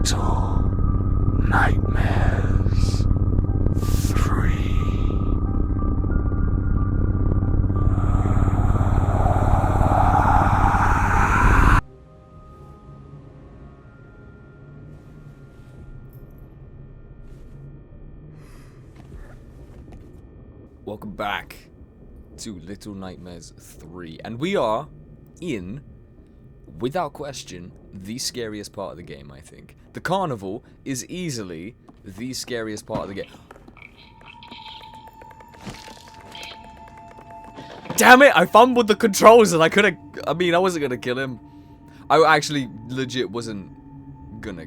Little Nightmares 3. Welcome back to Little Nightmares 3, and we are in, without question, the scariest part of the game, I think. The carnival is easily the scariest part of the game. Damn it! I fumbled the controls and I wasn't gonna kill him. I actually legit wasn't gonna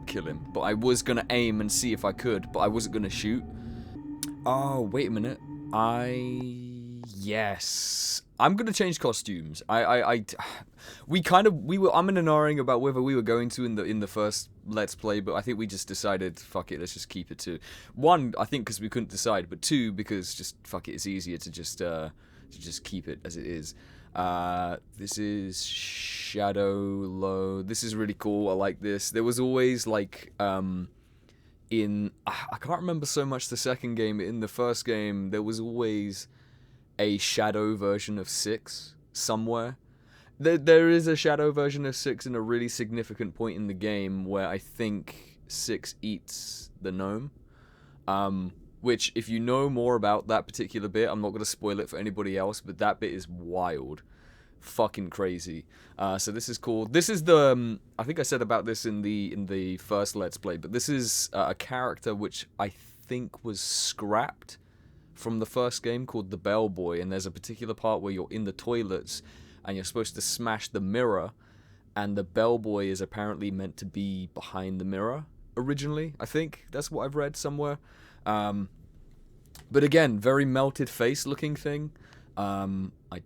kill him, but I was gonna aim and see if I could, but I wasn't gonna shoot. Oh, wait a minute. Yes. I'm gonna change costumes. I'm in an arguing about whether we were going to in the first Let's Play, but I think we just decided, fuck it, let's just keep it to one. I think because we couldn't decide, but two because just fuck it, it's easier to just keep it as it is. This is Shadow Low. This is really cool. I like this. There was always like I can't remember so much the second game, but in the first game there was always a shadow version of 6 somewhere. There is a shadow version of 6 in a really significant point in the game where I think 6 eats the gnome. Which, if you know more about that particular bit, I'm not going to spoil it for anybody else, but that bit is wild. Fucking crazy. So this is cool. This is the I think I said about this in the first Let's Play, but this is a character which I think was scrapped from the first game called the Bellboy, and there's a particular part where you're in the toilets and you're supposed to smash the mirror, and the Bellboy is apparently meant to be behind the mirror originally. I think that's what I've read somewhere. But again, very melted face looking thing. I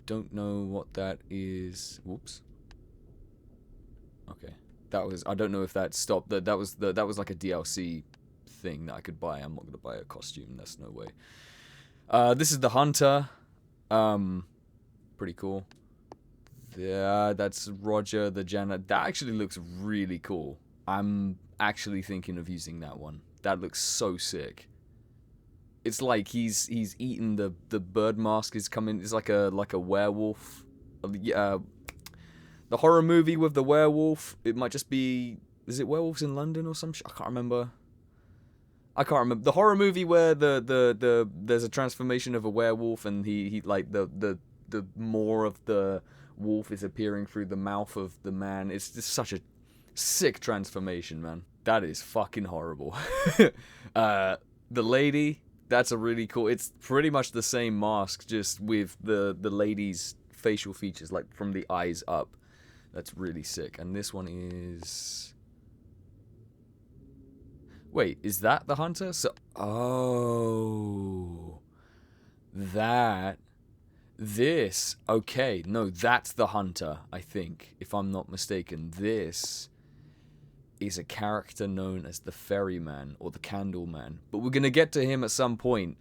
don't know what that is. Whoops. Okay, I don't know if that stopped. That was like a DLC thing that I could buy. I'm not gonna buy a costume. That's no way. This is the Hunter. Pretty cool. Yeah, that's Roger the janitor. That actually looks really cool. I'm actually thinking of using that one. That looks so sick. It's like he's eaten the bird mask is coming. It's like a werewolf. The horror movie with the werewolf. It might just be. Is it Werewolves in London or some shit? I can't remember. The horror movie where there's a transformation of a werewolf and he like the more of the wolf is appearing through the mouth of the man. It's just such a sick transformation, man. That is fucking horrible. The lady. That's a really cool. It's pretty much the same mask, just with the lady's facial features, like from the eyes up. That's really sick. And this one is. Wait, is that the Hunter? This. Okay, no, that's the Hunter. I think, if I'm not mistaken, this is a character known as the Ferryman or the Candleman, but we're gonna get to him at some point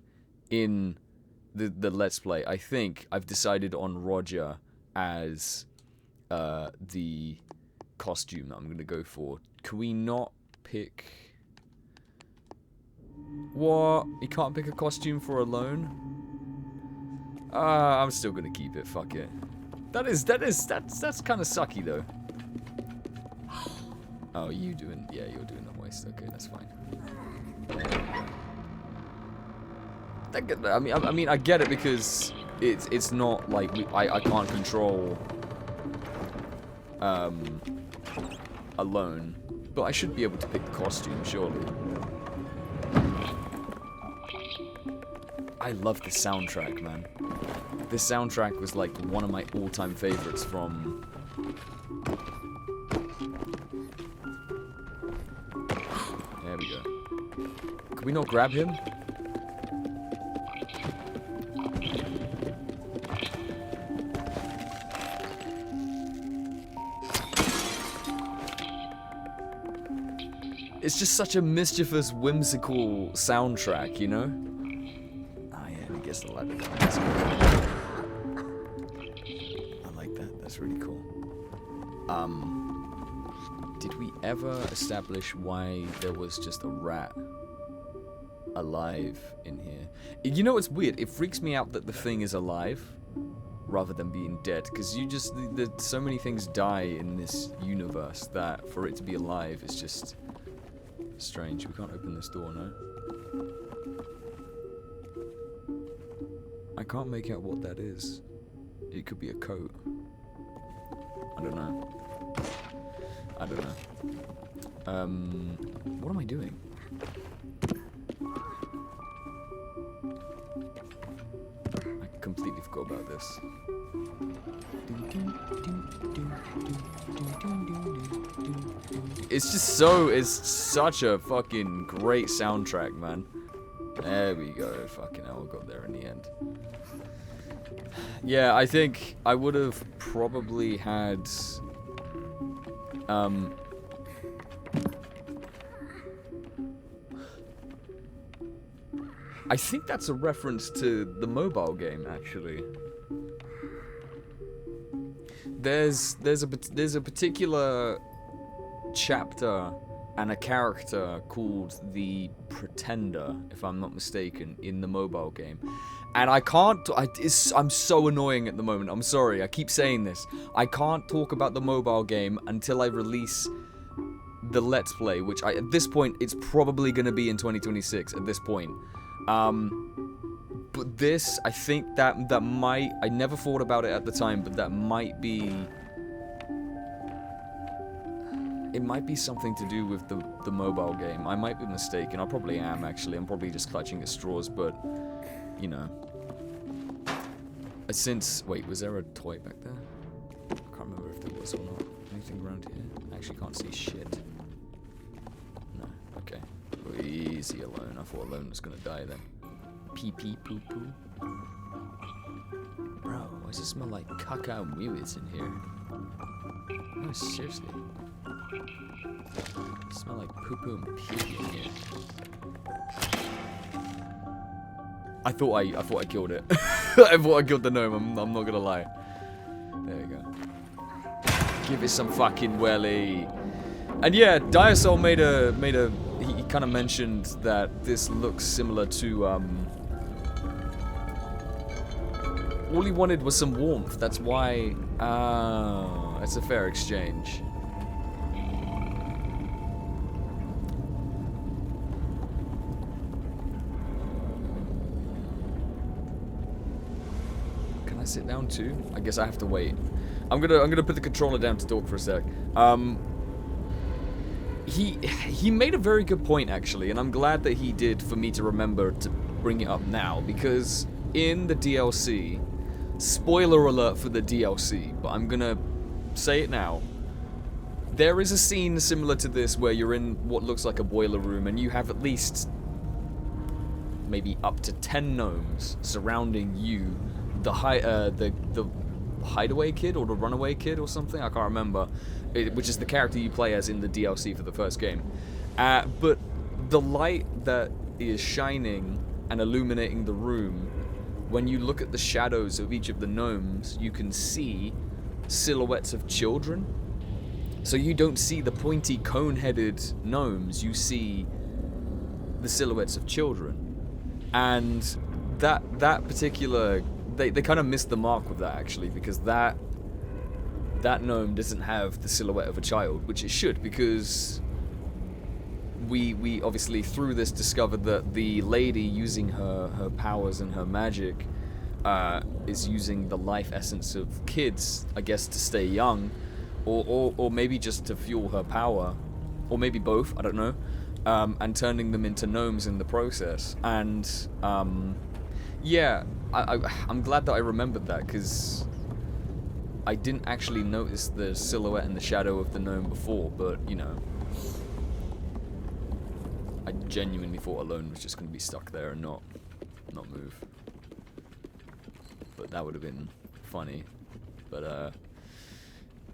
in the Let's Play. I think I've decided on Roger as the costume that I'm gonna go for. Can we not pick? What? You can't pick a costume for Alone? I'm still gonna keep it. Fuck it. That's kind of sucky though. Oh, you're doing the hoist. Okay, that's fine. I mean, I get it because it's not like I can't control Alone, but I should be able to pick the costume, surely. I love the soundtrack, man. This soundtrack was like one of my all-time favorites from. There we go. Can we not grab him? It's just such a mischievous, whimsical soundtrack, you know? Oh yeah, and he gets the ladder down. That's cool. I like that. That's really cool. did we ever establish why there was just a rat alive in here? You know what's weird? It freaks me out that the thing is alive rather than being dead, because so many things die in this universe that for it to be alive is just strange. We can't open this door, no? I can't make out what that is. It could be a coat. I don't know. I don't know. What am I doing? I completely forgot about this. It's just it's such a fucking great soundtrack, man. There we go. Fucking hell, we got there in the end. Yeah, I think I would have probably had I think that's a reference to the mobile game, actually. There's a particular chapter and a character called the Pretender, if I'm not mistaken, in the mobile game. And I'm so annoying at the moment. I'm sorry, I keep saying this. I can't talk about the mobile game until I release the Let's Play, which at this point, it's probably going to be in 2026 at this point. But this, I think that might, I never thought about it at the time, but that might be, it might be something to do with the mobile game. I might be mistaken. I probably am, actually. I'm probably just clutching at straws, but, you know. Wait, was there a toy back there? I can't remember if there was or not. Anything around here? I actually can't see shit. No, okay. Easy alone. I thought alone was gonna die then. Pee pee poo poo. Bro, why does it smell like caca and wee-wees in here? No, seriously. It smell like poo poo and pee in here. I thought I killed it. I thought I killed the gnome. I'm not gonna lie. There you go. Give it some fucking welly. And yeah, Diasoul made a. He kind of mentioned that this looks similar to all he wanted was some warmth. That's why. It's a fair exchange. Sit down too? I guess I have to wait. I'm gonna put the controller down to talk for a sec. He made a very good point, actually, and I'm glad that he did for me to remember to bring it up now, because in the DLC, spoiler alert for the DLC, but I'm gonna say it now. There is a scene similar to this where you're in what looks like a boiler room and you have at least maybe up to 10 gnomes surrounding you. The hideaway kid or the runaway kid or something, I can't remember, which is the character you play as in the DLC for the first game. But the light that is shining and illuminating the room, when you look at the shadows of each of the gnomes, you can see silhouettes of children. So you don't see the pointy cone-headed gnomes, you see the silhouettes of children. And that particular... They kind of missed the mark with that, actually, because that gnome doesn't have the silhouette of a child, which it should, because we obviously through this discovered that the lady using her powers and her magic is using the life essence of kids, I guess, to stay young, or maybe just to fuel her power, or maybe both, I don't know, and turning them into gnomes in the process. And yeah, I'm glad that I remembered that, because I didn't actually notice the silhouette and the shadow of the gnome before, but, you know, I genuinely thought Alone was just going to be stuck there and not move. But that would have been funny. But,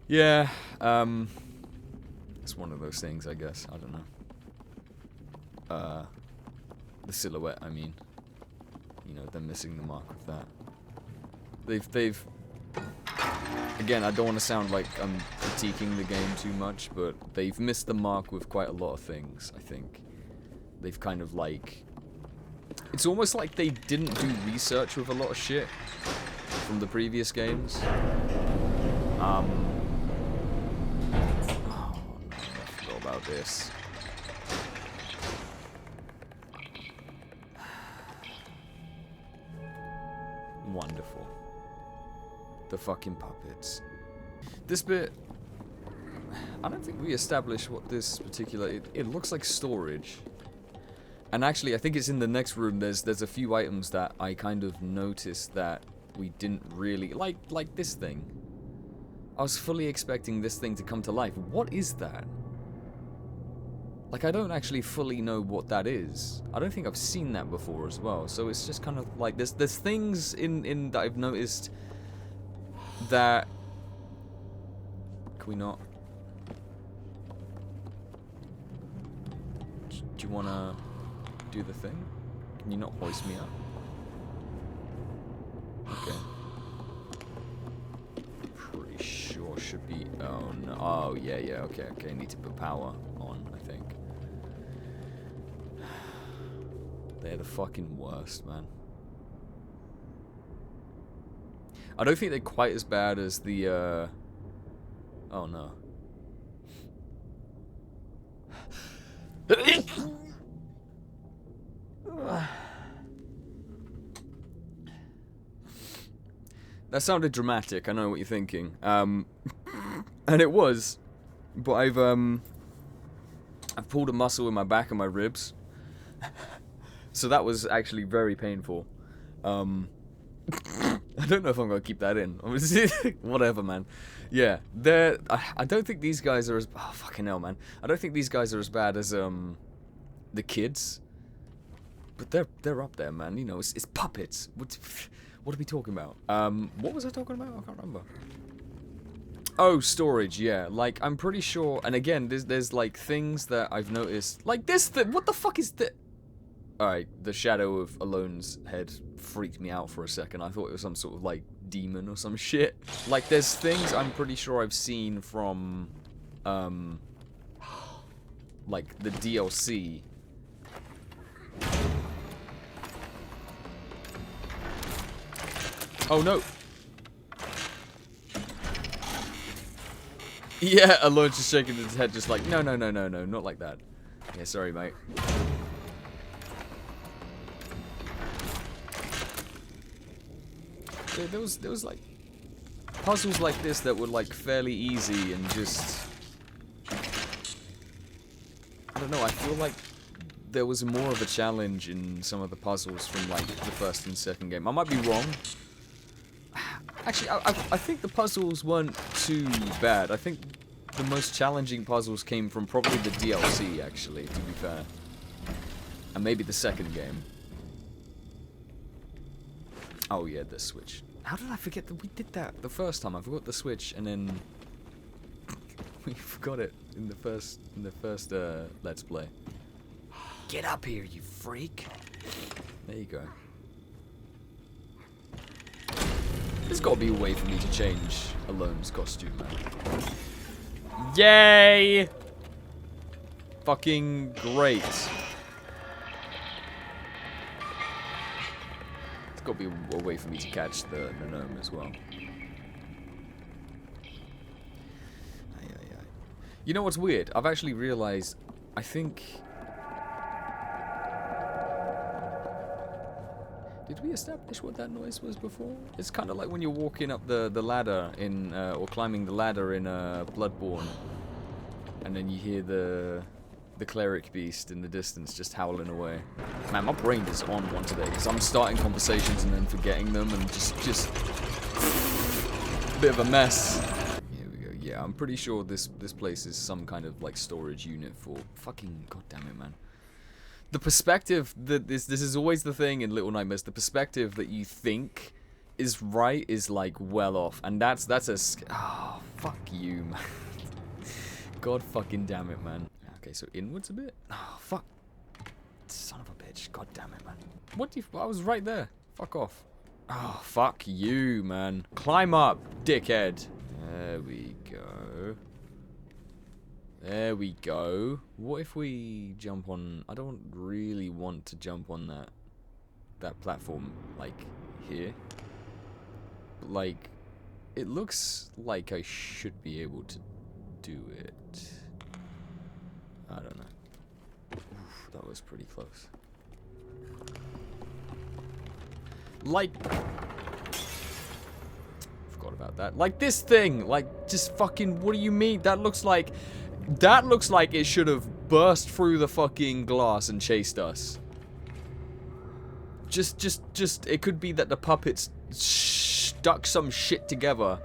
yeah, it's one of those things, I guess. I don't know. The silhouette, I mean. You know, they're missing the mark with that. They've Again, I don't want to sound like I'm critiquing the game too much, but they've missed the mark with quite a lot of things, I think. They've kind of like... It's almost like they didn't do research with a lot of shit from the previous games. Oh, no, I forgot about this. Wonderful. The fucking puppets. This bit... I don't think we established what this particular... It looks like storage. And actually, I think it's in the next room. There's a few items that I kind of noticed that we didn't really... Like this thing. I was fully expecting this thing to come to life. What is that? Like, I don't actually fully know what that is. I don't think I've seen that before as well. So it's just kind of like... There's things in that I've noticed that... Can we not... Do you want to do the thing? Can you not hoist me up? Okay. Pretty sure should be... Oh, no. Oh, yeah, okay. I need to put power on, I think. They're the fucking worst, man. I don't think they're quite as bad as the, Oh, no. That sounded dramatic, I know what you're thinking. And it was. But I've pulled a muscle in my back and my ribs. So that was actually very painful. I don't know if I'm gonna keep that in. Whatever, man. Yeah, I don't think these guys are as... Oh, fucking hell, man. I don't think these guys are as bad as, the kids. But they're up there, man. You know, it's puppets. What are we talking about? What was I talking about? I can't remember. Oh, storage, yeah. Like, I'm pretty sure... And again, there's like, things that I've noticed. Like, this thing... What the fuck is this? Alright, the shadow of Alone's head freaked me out for a second. I thought it was some sort of, like, demon or some shit. Like, there's things I'm pretty sure I've seen from, like, the DLC. Oh, no. Yeah, Alone's just shaking his head just like, no, not like that. Yeah, sorry, mate. There was like puzzles like this that were like fairly easy and just I don't know, I feel like there was more of a challenge in some of the puzzles from like the first and second game. I might be wrong. Actually, I think the puzzles weren't too bad. I think the most challenging puzzles came from probably the DLC, actually, to be fair. And maybe the second game. Oh yeah, the switch. How did I forget that we did that the first time? I forgot the switch, and then we forgot it in the first Let's Play. Get up here, you freak! There you go. There's got to be a way for me to change Alone's costume, man. Yay! Fucking great. Got to be a way for me to catch the gnome as well. You know what's weird? I've actually realized, I think... Did we establish what that noise was before? It's kind of like when you're walking up the ladder in, or climbing the ladder in Bloodborne, and then you hear the cleric beast in the distance just howling away. Man, my brain is on one today because I'm starting conversations and then forgetting them and just bit of a mess. Here we go. Yeah, I'm pretty sure this place is some kind of like storage unit for fucking goddamn it, man. The perspective that this is always the thing in Little Nightmares. The perspective that you think is right is like well off, and that's a oh fuck you, man. God fucking damn it, man. Okay, so inwards a bit? Oh, fuck. Son of a bitch. God damn it, man. What do you... I was right there. Fuck off. Oh, fuck you, man. Climb up, dickhead. There we go. There we go. What if we jump on... I don't really want to jump on that platform, like, here. But, like, it looks like I should be able to do it. I don't know. Oof, that was pretty close. Like... Forgot about that. Like this thing! Like, just fucking... What do you mean? That looks like... That looks like it should have burst through the fucking glass and chased us. Just... It could be that the puppets stuck some shit together.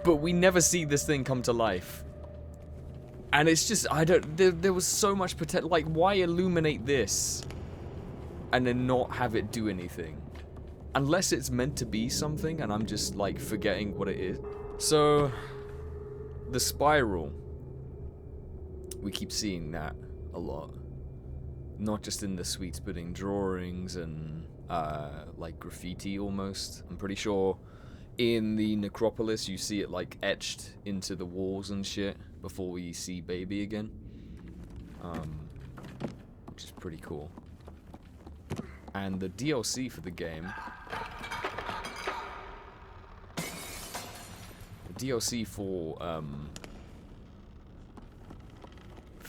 But we never see this thing come to life. And it's just... I don't... There was so much potential. Like, why illuminate this? And then not have it do anything? Unless it's meant to be something and I'm just, like, forgetting what it is. So... The spiral. We keep seeing that a lot. Not just in the sweet spitting drawings and, like, graffiti almost. I'm pretty sure in the necropolis you see it, like, etched into the walls and shit before we see Baby again. Which is pretty cool. And the DLC for the game... The DLC for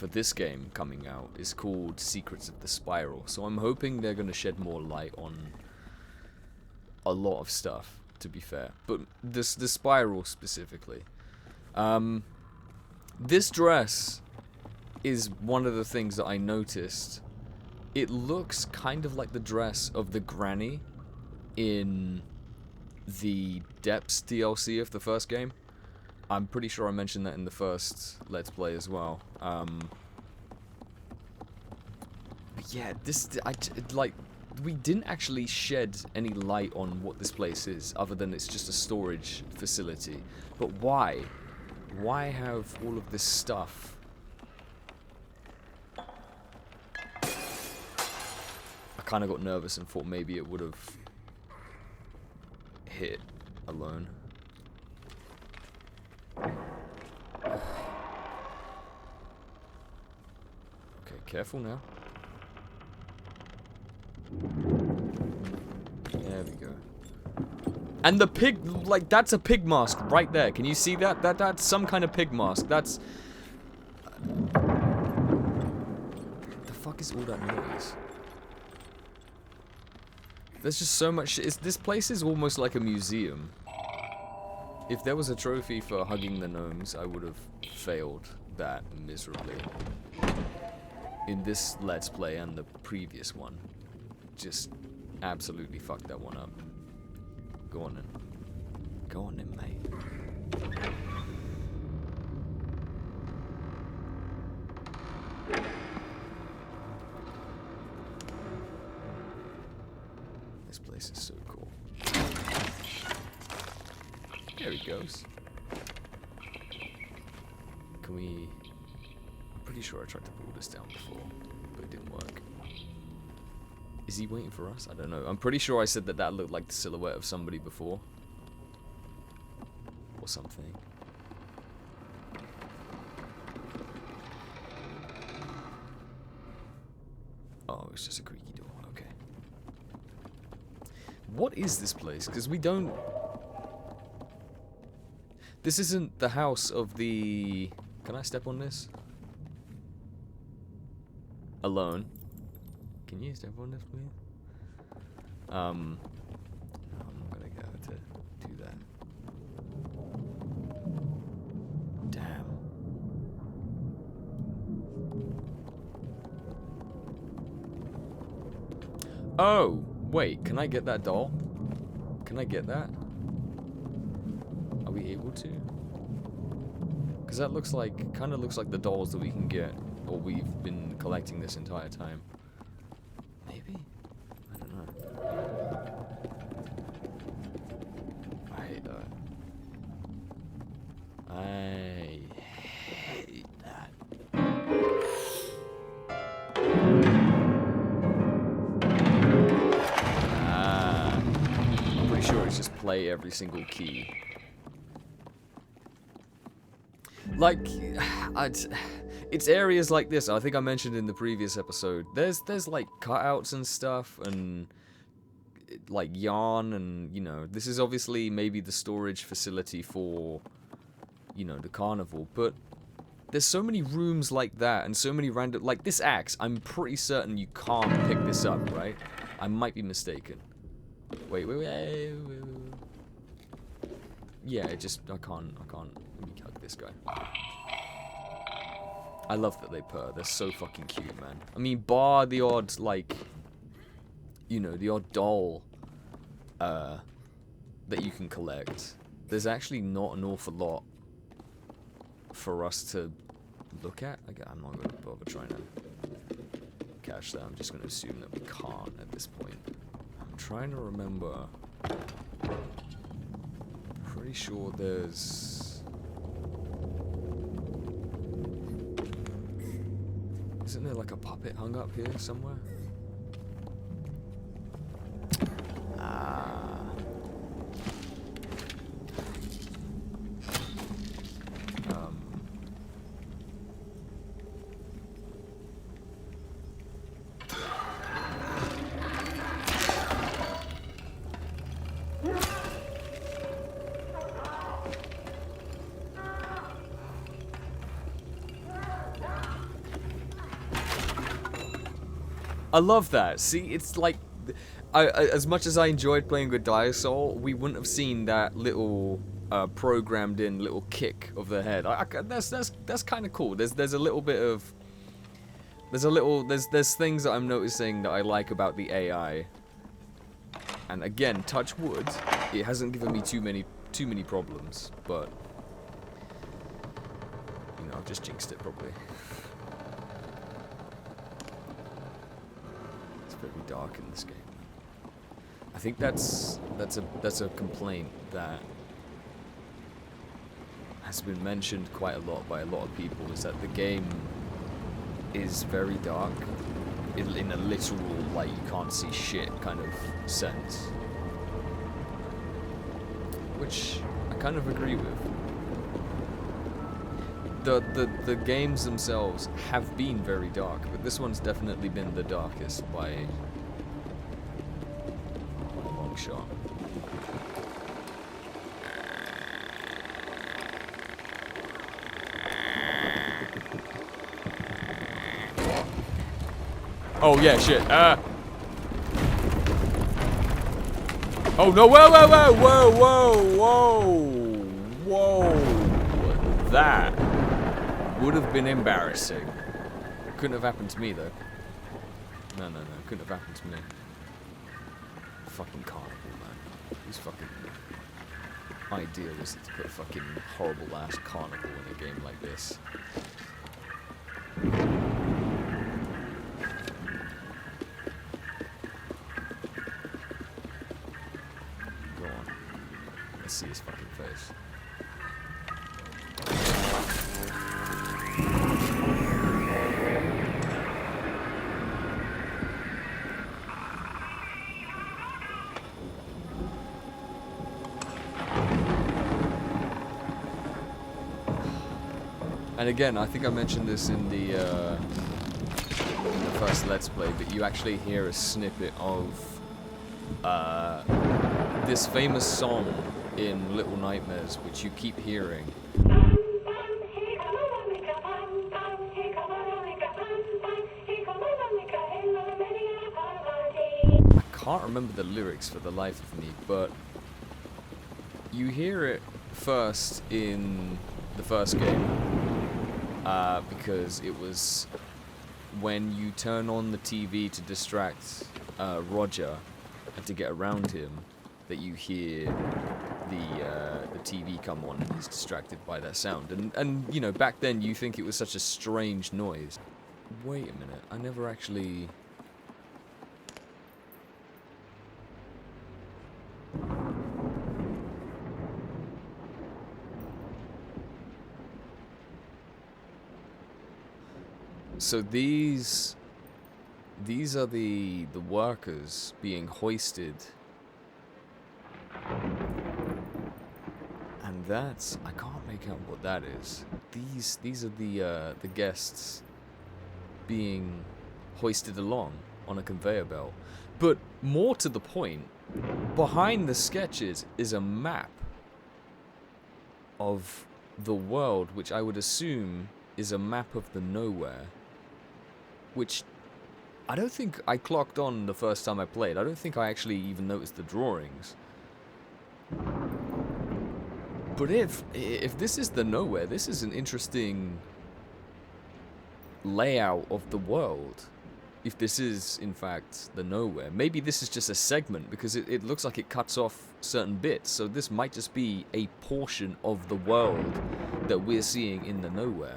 this game coming out is called Secrets of the Spiral. So I'm hoping they're going to shed more light on a lot of stuff, to be fair. But the Spiral specifically. This dress is one of the things that I noticed. It looks kind of like the dress of the granny in the Depths DLC of the first game. I'm pretty sure I mentioned that in the first Let's Play as well. But yeah, like, we didn't actually shed any light on what this place is, other than it's just a storage facility. But why? Why have all of this stuff? I kind of got nervous and thought maybe it would have hit alone. Okay, careful now. There we go. And the pig, like, that's a pig mask right there. Can you see that? That's some kind of pig mask. That's... The fuck is all that noise? There's just so much shit. This place is almost like a museum. If there was a trophy for hugging the gnomes, I would have failed that miserably. In this Let's Play and the previous one. Just absolutely fucked that one up. Go on then. Go on then, mate. This place is so cool. There he goes. Can we... I'm pretty sure I tried to pull this down before, but it didn't work. Is he waiting for us? I don't know. I'm pretty sure I said that that looked like the silhouette of somebody before. Or something. Oh, it's just a creaky door. Okay. What is this place? Because we don't... This isn't the house of the... Can I step on this? Alone. Can you step on this, please? No, I'm not gonna go to do that. Damn. Oh, wait, can I get that doll? Can I get that? Are we able to? Because that looks like, kind of looks like the dolls that we can get, or we've been collecting this entire time. Maybe? I don't know. I hate that. I hate that. I'm pretty sure it's just play every single key. Like, it's areas like this. I think I mentioned in the previous episode. There's like cutouts and stuff, and like yarn, and you know, this is obviously maybe the storage facility for, you know, the carnival. But there's so many rooms like that, and so many random, like this axe. I'm pretty certain you can't pick this up, right? I might be mistaken. Wait. Yeah, I can't. Let me hug this guy. I love that they purr. They're so fucking cute, man. I mean, bar the odd, like, you know, the odd doll, that you can collect. There's actually not an awful lot for us to look at. I'm not gonna bother trying to catch that. I'm just gonna assume that we can't at this point. I'm trying to remember. Pretty sure there's... Isn't there like a puppet hung up here somewhere? I love that. See, it's like, as much as I enjoyed playing with Diasoul, we wouldn't have seen that little programmed-in little kick of the head. That's kind of cool. There's a little bit of, there's things that I'm noticing that I like about the AI. And again, touch wood, it hasn't given me too many problems, but you know, I've just jinxed it probably. Very dark in this game. I think that's a complaint that has been mentioned quite a lot by a lot of people, is that the game is very dark in a literal, like, you can't see shit kind of sense, which I kind of agree with. The games themselves have been very dark, but this one's definitely been the darkest by a long shot. Oh yeah, shit. Oh no! Whoa! That would have been embarrassing. Couldn't have happened to me though. No. Couldn't have happened to me. Fucking carnival, man. Whose fucking idea was it to put a fucking horrible ass carnival in a game like this? Go on. Let's see his fucking face. And again, I think I mentioned this in the first Let's Play, but you actually hear a snippet of this famous song in Little Nightmares, which you keep hearing. I can't remember the lyrics for the life of me, but you hear it first in the first game. Because it was when you turn on the TV to distract Roger and to get around him that you hear the TV come on and he's distracted by that sound. And you know, back then you think it was such a strange noise. Wait a minute, I never actually... So these are the workers being hoisted, and that's... I can't make out what that is. These are the guests being hoisted along on a conveyor belt. But more to the point, behind the sketches is a map of the world, which I would assume is a map of the nowhere, which I don't think I clocked on the first time I played. I don't think I actually even noticed the drawings. But if this is the nowhere, this is an interesting layout of the world. If this is, in fact, the nowhere. Maybe this is just a segment, because it looks like it cuts off certain bits. So this might just be a portion of the world that we're seeing in the nowhere.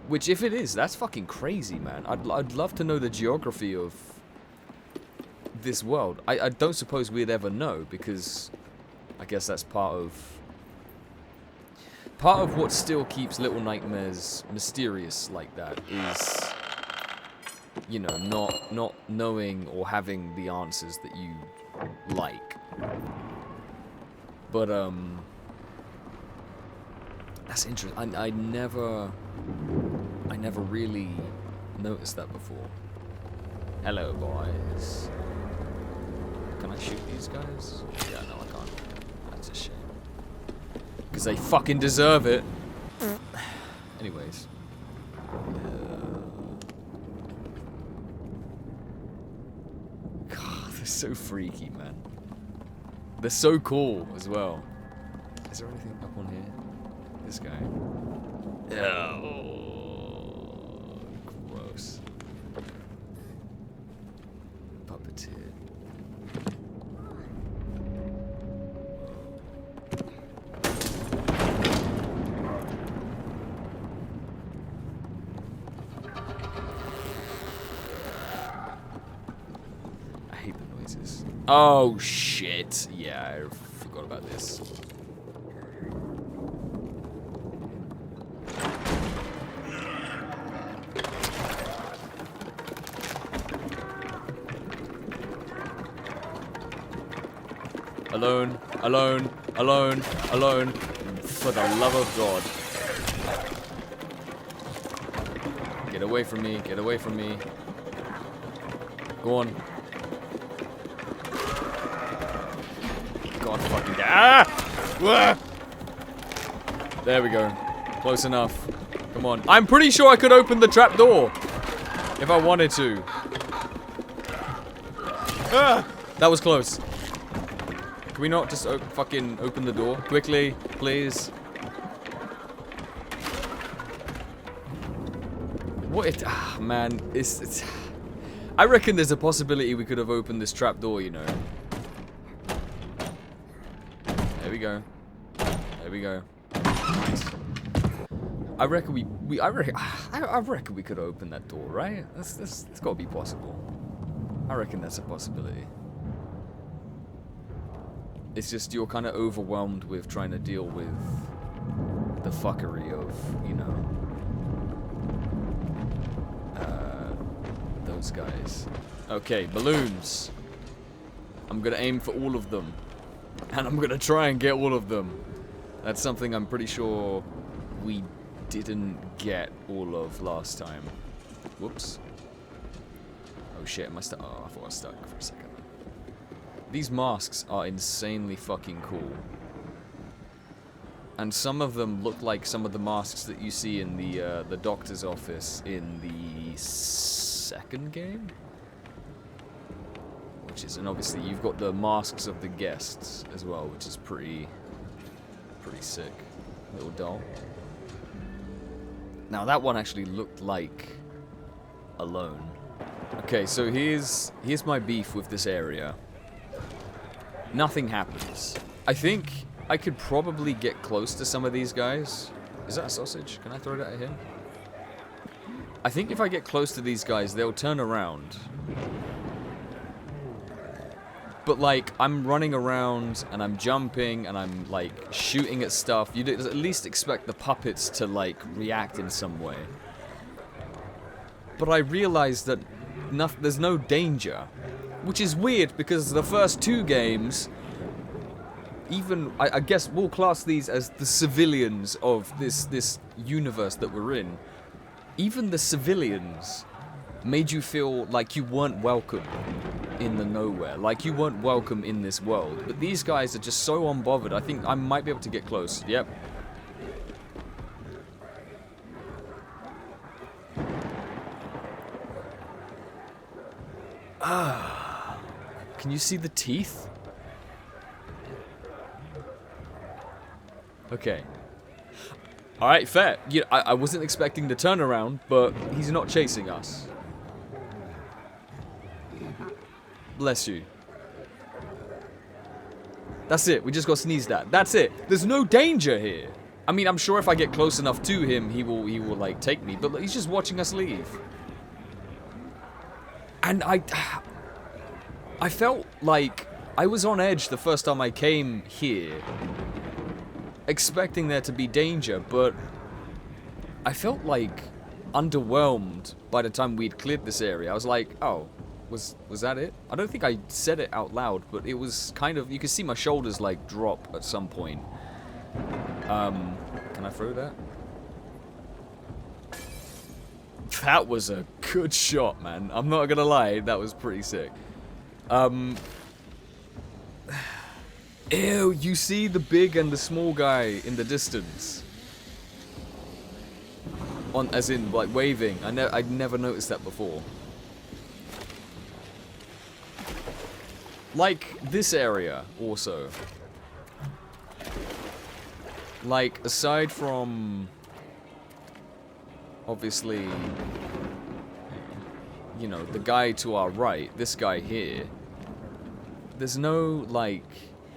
Which, if it is, that's fucking crazy, man. I'd love to know the geography of this world. I don't suppose we'd ever know, because I guess that's part of what still keeps Little Nightmares mysterious like that is, you know, not knowing or having the answers that you like. But that's interesting. I never really noticed that before. Hello, boys. Can I shoot these guys? Yeah, no, I can't. That's a shame. Because they fucking deserve it. Anyways. God, they're so freaky, man. They're so cool as well. Is there anything up on here? This guy. Oh, gross. Puppeteer. I hate the noises. Oh shit. Yeah, I forgot about this. Alone, alone, alone, alone. For the love of God. Get away from me, get away from me. Go on. God fucking damn. Ah! There we go. Close enough. Come on. I'm pretty sure I could open the trap door. If I wanted to. Ah! That was close. Can we not just fucking open the door? Quickly, please. What it... Ah, man. It's... I reckon there's a possibility we could have opened this trap door, you know. There we go. There we go. Nice. I reckon I reckon we could open that door, right? That's got to be possible. I reckon that's a possibility. It's just you're kind of overwhelmed with trying to deal with the fuckery of, you know, those guys. Okay, balloons. I'm gonna aim for all of them. And I'm gonna try and get all of them. That's something I'm pretty sure we didn't get all of last time. Whoops. Oh shit, am I stuck? Oh, I thought I was stuck for a second. These masks are insanely fucking cool. And some of them look like some of the masks that you see in the doctor's office in the second game? Which is, and obviously you've got the masks of the guests as well, which is pretty sick. Little doll. Now that one actually looked like Alone. Okay, so here's my beef with this area. Nothing happens. I think I could probably get close to some of these guys. Is that a sausage? Can I throw that at him? I think if I get close to these guys, they'll turn around. But, like, I'm running around, and I'm jumping, and I'm, like, shooting at stuff. You'd at least expect the puppets to, like, react in some way. But I realized that there's no danger. Which is weird, because the first two games, even I guess we'll class these as the civilians of this universe that we're in. Even the civilians made you feel like you weren't welcome in the nowhere, like you weren't welcome in this world. But these guys are just so unbothered. I think I might be able to get close. Yep. Ah, can you see the teeth? Okay. Alright, fair. Yeah, I wasn't expecting the turnaround, but he's not chasing us. Bless you. That's it. We just got sneezed at. That's it. There's no danger here. I mean, I'm sure if I get close enough to him, he will like take me. But he's just watching us leave. And I felt like I was on edge the first time I came here, expecting there to be danger, but I felt like underwhelmed by the time we'd cleared this area. I was like, oh, was that it? I don't think I said it out loud, but it was kind of, you could see my shoulders like drop at some point. Can I throw that? That was a good shot, man. I'm not gonna lie, that was pretty sick. Ew, you see the big and the small guy in the distance? As in, like, waving. I'd never noticed that before. Like, this area, also. Like, aside from... obviously... you know, the guy to our right, this guy here. There's no, like...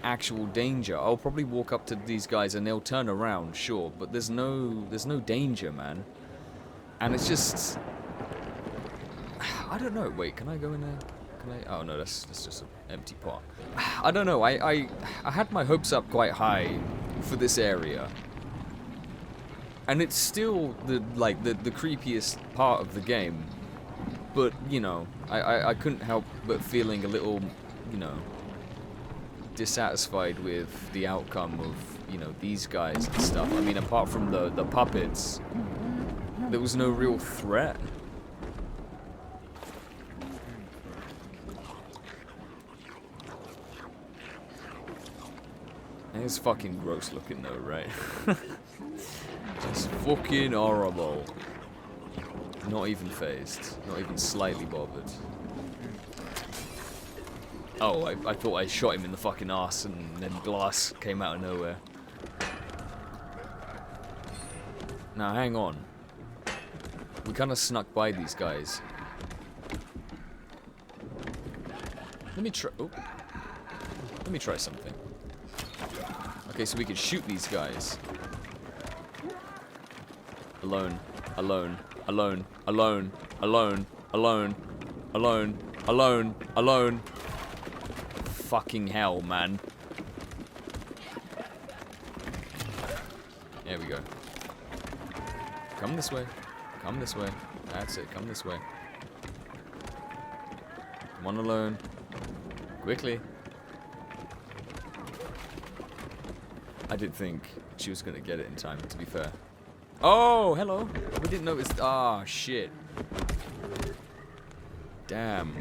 actual danger. I'll probably walk up to these guys and they'll turn around, sure, but there's no danger, man. And it's just, I don't know. Wait, can I go in there? Can I? Oh no, that's just an empty pot. I don't know. I had my hopes up quite high for this area, and it's still the creepiest part of the game. But you know, I couldn't help but feeling a little, you know, dissatisfied with the outcome of, you know, these guys and stuff. I mean, apart from the puppets, there was no real threat. And it's fucking gross looking though, right? Just fucking horrible. Not even phased. Not even slightly bothered. Oh, I thought I shot him in the fucking arse and then glass came out of nowhere. Now, hang on. We kind of snuck by these guys. Let me try... oh. Let me try something. Okay, so we can shoot these guys. Alone. Alone. Alone. Alone. Alone. Alone. Alone. Alone. Alone. Fucking hell, man. There we go. Come this way. Come this way. That's it. Come this way. Come on, alone. Quickly. I did think she was going to get it in time, to be fair. Oh, hello. We didn't notice. Ah, shit. Damn.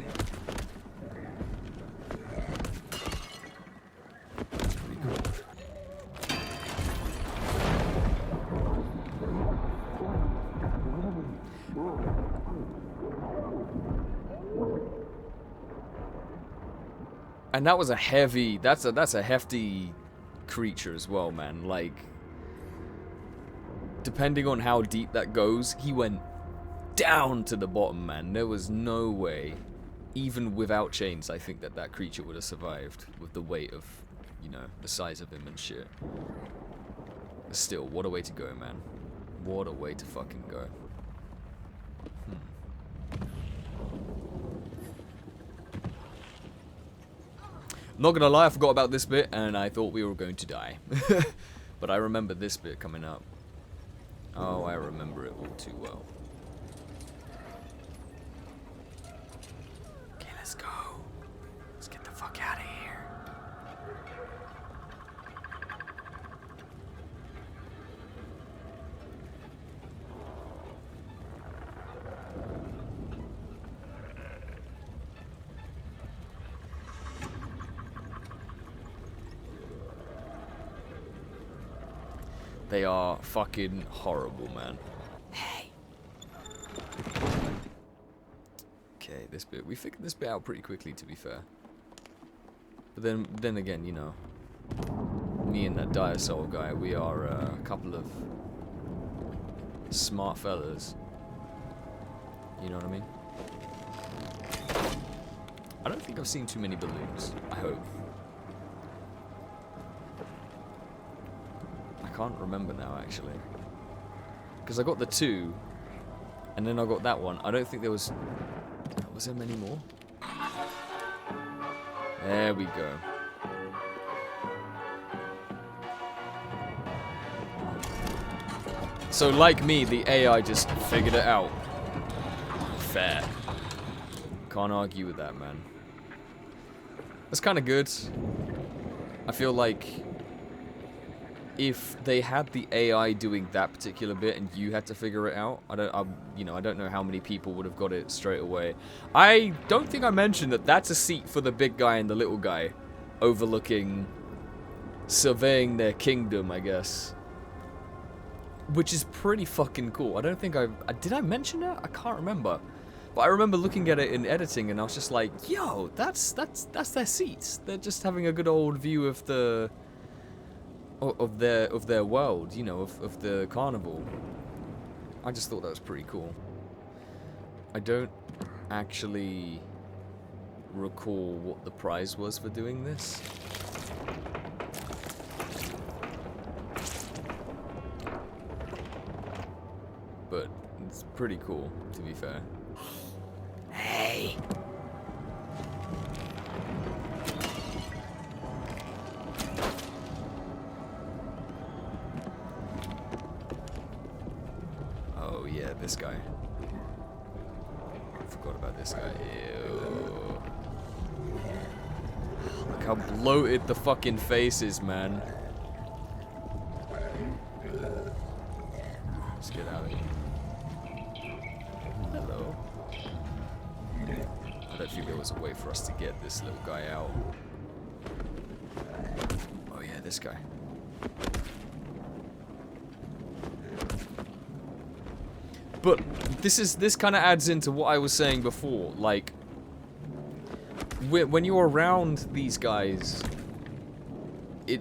And that was a heavy, that's a hefty creature as well, man. Like, depending on how deep that goes, he went down to the bottom, man. There was no way, even without chains, I think that creature would have survived with the weight of, you know, the size of him and shit. But still, what a way to go, man. What a way to fucking go. Not gonna lie, I forgot about this bit, and I thought we were going to die. But I remember this bit coming up. Oh, I remember it all too well. Okay, let's go. Let's get the fuck out of here. They are fucking horrible, man. Hey. Okay, this bit. We figured this bit out pretty quickly, to be fair. But then again, you know, me and that Dire Soul guy, we are a couple of smart fellas. You know what I mean? I don't think I've seen too many balloons. I hope. I can't remember now, actually. Because I got the 2, and then I got that one. I don't think there was... Was there many more? There we go. So, like me, the AI just figured it out. Fair. Can't argue with that, man. That's kind of good. I feel like if they had the AI doing that particular bit and you had to figure it out, I don't know how many people would have got it straight away. I don't think I mentioned that that's a seat for the big guy and the little guy, overlooking, surveying their kingdom, I guess. Which is pretty fucking cool. I don't think did I mention that? I can't remember. But I remember looking at it in editing and I was just like, yo, that's their seats. They're just having a good old view of the of their world, you know, of the carnival. I just thought that was pretty cool. I don't actually recall what the prize was for doing this. But it's pretty cool, to be fair. Hey! Oh yeah, this guy. I forgot about this guy. Ew. Look how bloated the fucking face is, man. Let's get out of here. Hello. I don't think there was a way for us to get this little guy out. Oh yeah, this guy. But this kind of adds into what I was saying before. Like, when you're around these guys,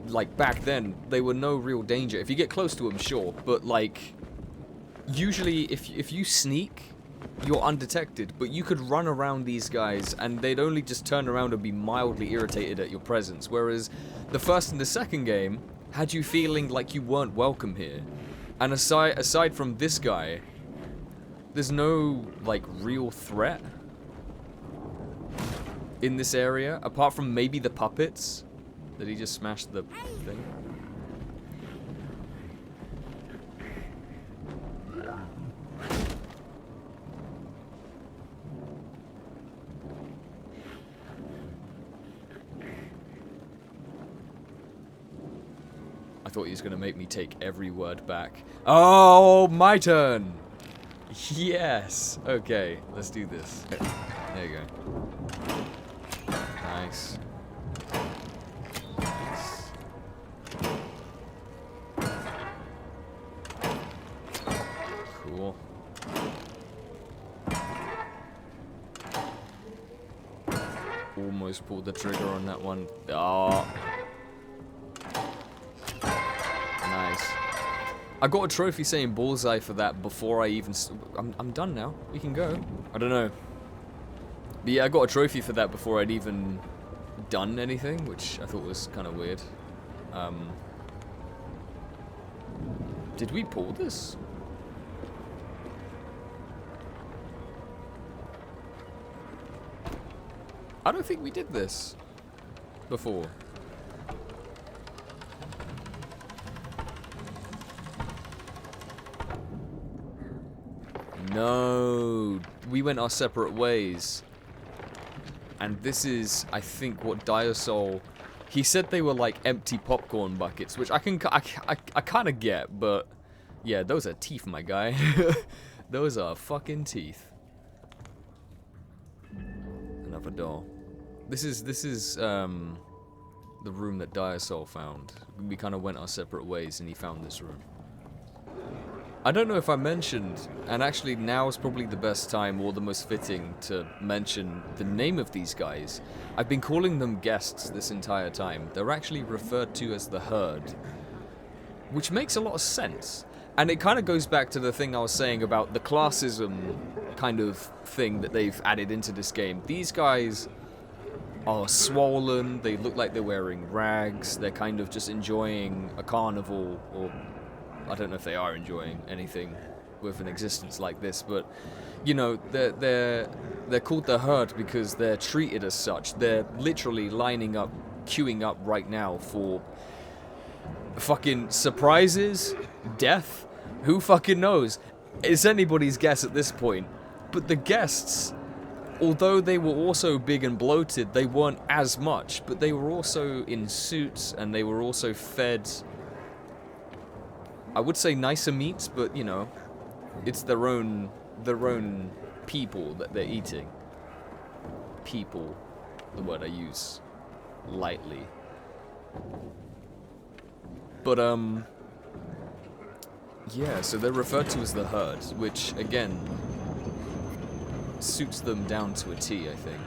like back then, they were no real danger. If you get close to them, sure, but like, usually if you sneak, you're undetected. But you could run around these guys, and they'd only just turn around and be mildly irritated at your presence. Whereas the first and the second game had you feeling like you weren't welcome here. And aside from this guy, there's no, like, real threat in this area, apart from maybe the puppets. Did he just smash the thing? I thought he was going to make me take every word back. Oh, my turn! Yes! Okay, let's do this. There you go. Nice. Nice. Cool. Almost pulled the trigger on that one. Oh. Nice. I got a trophy saying bullseye for that before I even... I'm done now. We can go. I don't know. But yeah, I got a trophy for that before I'd even done anything, which I thought was kind of weird. Did we pull this? I don't think we did this before. No, we went our separate ways. And this is, I think, what Dire Soul... He said they were like empty popcorn buckets, which I kind of get, but... Yeah, those are teeth, my guy. Those are fucking teeth. Another door. This is the room that Dire Soul found. We kind of went our separate ways and he found this room. I don't know if I mentioned, and actually now is probably the best time or the most fitting to mention the name of these guys. I've been calling them guests this entire time. They're actually referred to as the Herd, which makes a lot of sense. And it kind of goes back to the thing I was saying about the classism kind of thing that they've added into this game. These guys are swollen, they look like they're wearing rags, they're kind of just enjoying a carnival, or I don't know if they are enjoying anything with an existence like this, but you know, they're called the Herd because they're treated as such. They're literally lining up, queuing up right now for fucking surprises, death, who fucking knows? It's anybody's guess at this point. But the guests, although they were also big and bloated, they weren't as much, but they were also in suits and they were also fed, I would say nicer meats, but you know, it's their own people that they're eating. People, the word I use lightly. But yeah, so they're referred to as the Herd, which again suits them down to a T, I think.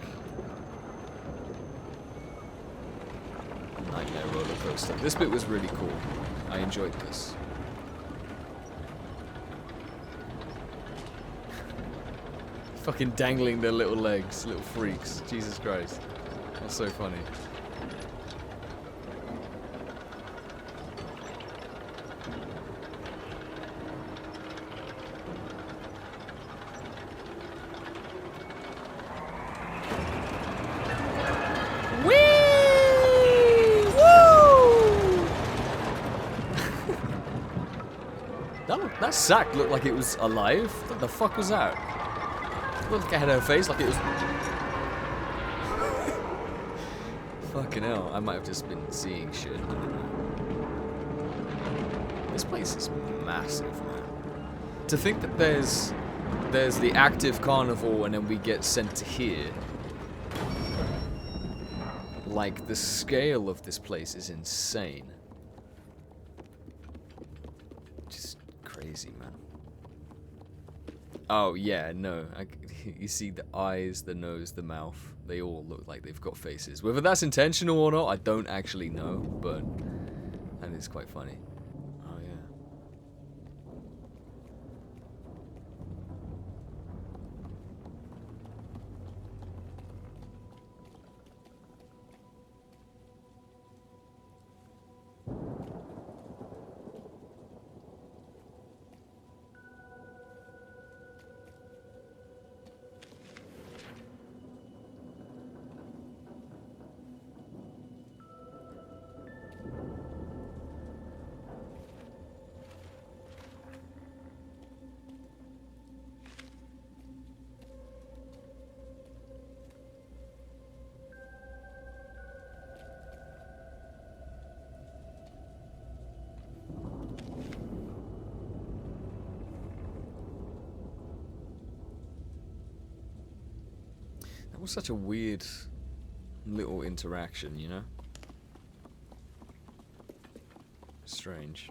Nightmare roller coaster. This bit was really cool. I enjoyed this. Fucking dangling their little legs, little freaks. Jesus Christ. That's so funny. That sack looked like it was alive. What the fuck was that? It looked like it had a face like it was... Fucking hell, I might have just been seeing shit. I don't know. This place is massive, man. To think that there's the active carnival and then we get sent to here. Like, the scale of this place is insane. Crazy, man. Oh yeah, no. You see the eyes, the nose, the mouth. They all look like they've got faces. Whether that's intentional or not, I don't actually know. But that is quite funny. Oh yeah. That was such a weird little interaction, you know? Strange.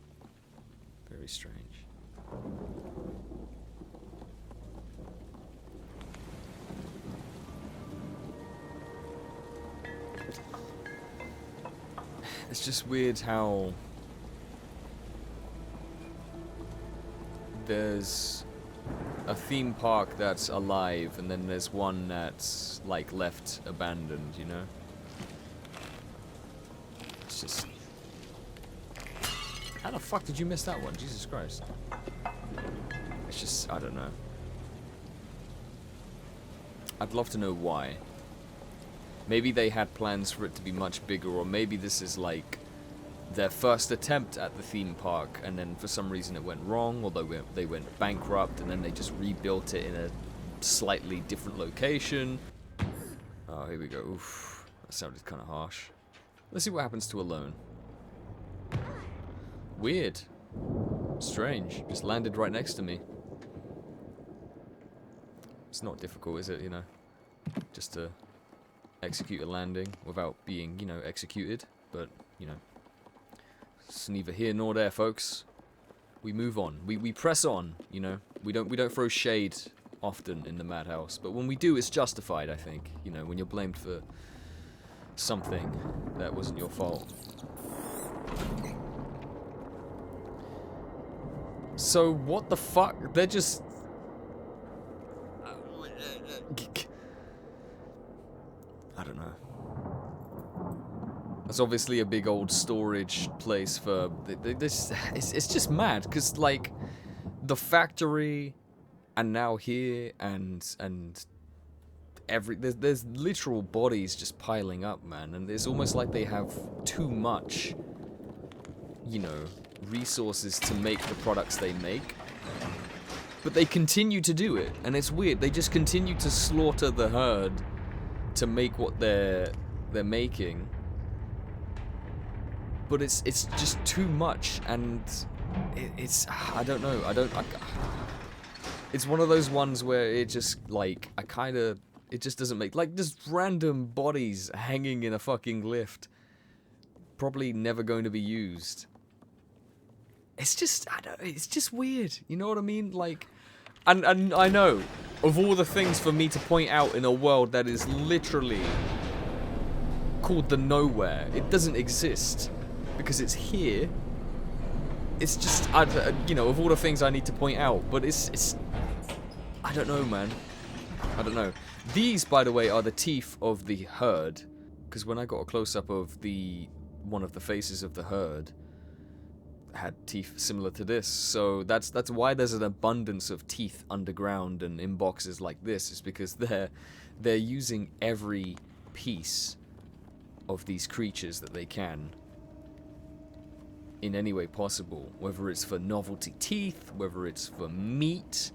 Very strange. It's just weird how there's a theme park that's alive and then there's one that's like left abandoned, you know? It's just... How the fuck did you miss that one? Jesus Christ. It's just, I don't know. I'd love to know why. Maybe they had plans for it to be much bigger, or maybe this is like their first attempt at the theme park, and then for some reason it went wrong, or they went bankrupt, and then they just rebuilt it in a slightly different location. Oh, here we go. Oof, that sounded kind of harsh. Let's see what happens to Alone. Weird. Strange. Just landed right next to me. It's not difficult, is it, you know? Just to execute a landing without being, you know, executed. But, you know, it's neither here nor there, folks. We move on. We press on, you know. We don't throw shade often in the madhouse, but when we do, it's justified, I think. You know, when you're blamed for something that wasn't your fault. So what the fuck? They're just I don't know. That's obviously a big old storage place for this. It's just mad because like the factory, and now here and there's literal bodies just piling up, man, and it's almost like they have too much, you know, resources to make the products they make. But they continue to do it, and it's weird. They just continue to slaughter the herd to make what they're making. But it's just too much, and it's I don't know. It's one of those ones where it just like it just doesn't make, like, just random bodies hanging in a fucking lift, probably never going to be used. It's just it's just weird. You know what I mean? Like, and I know of all the things for me to point out in a world that is literally called the nowhere, it doesn't exist because it's here. It's just you know, of all the things I need to point out, but it's I don't know, man. I don't know. These, by the way, are the teeth of the herd, because when I got a close-up of one of the faces of the herd, had teeth similar to this, so that's why there's an abundance of teeth underground and in boxes like this, is because they're using every piece of these creatures that they can in any way possible, whether it's for novelty teeth, whether it's for meat,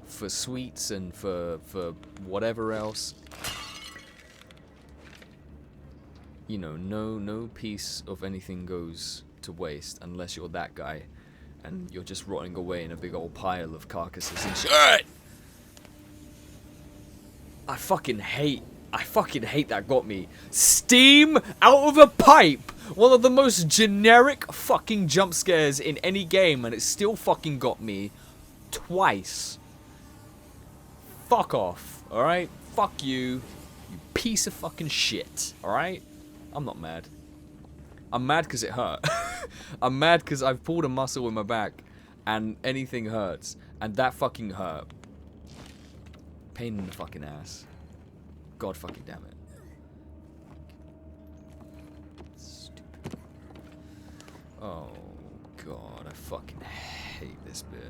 for sweets, and for whatever else. You know, no piece of anything goes to waste unless you're that guy and you're just rotting away in a big old pile of carcasses and shit. I fucking hate that got me. Steam out of a pipe! One of the most generic fucking jump scares in any game, and it still fucking got me twice. Fuck off, alright? Fuck you, you piece of fucking shit, alright? I'm not mad. I'm mad because it hurt. I'm mad because I've pulled a muscle in my back and anything hurts. And that fucking hurt. Pain in the fucking ass. God fucking damn it. Stupid. Oh god, I fucking hate this bit.